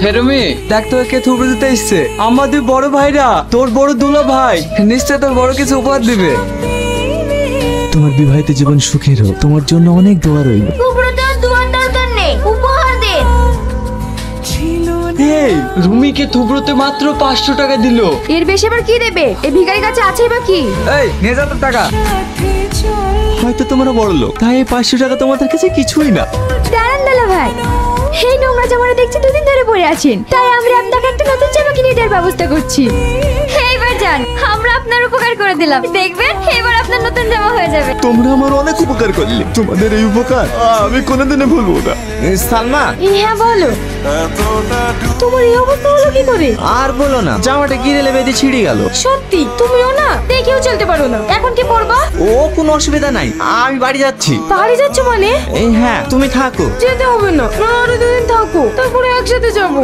হেরমি, দেখ তোকে কে থুবড়ে দিতে এসছে। আমাদের বড় ভাইরা, তোর বড় দুলা ভাই, নিশ্চয় তোর বড় কিছু উপহার দিবে। তোমার বিবাহিত জীবন সুখের হোক, তোমার জন্য অনেক দোয়া রইল। দোয়ার দরকার নেই, উপহার দেন। এই রুমিকে থুবড়োতে মাত্র 500 টাকা দিল। এর বেশি আবার কি দেবে? এই ভিখারি কাছে আছেই বা কি? এই নিয়ে যা তোর টাকা। হয়তো তোমরা বড় লোক, তাই এই 500 টাকা তোমাদের কাছে কিছুই না। দাঁড়ান দালা ভাই, এই নোংরা জামাটা দেখছি দুদিন ধরে পরে আছেন, তাই আমরা আপনাকে একটা নতুন জামা কিনে দেওয়ার ব্যবস্থা করছি। এইবার যান, আমরা আপনার উপকার করে দিলাম, দেখবেন এবার আপনার নতুন জামা হয়ে যাবে। তোমরা আমার অনেক উপকার করলে, তোমাদের এই উপকার আমি কোনোদিনও ভুলবো না। সালমা, হ্যাঁ বলো, তোমার এই অবস্থা হলো কি করে? আর বলো না, জামাটা গিরেলে বেঁধে ছিঁড়ে গেল। সত্যি তুমিও না দেখেও চলতে পারো না, এখন কি পরবা? ও কোনো অসুবিধা নাই, আমি বাড়ি যাচ্ছি। বাড়ি যাচ্ছ মানে? এই হ্যাঁ, তুমি থাকো। যেতে হবে না, আরো দুদিন থাকো, তারপরে একসাথে যাবো।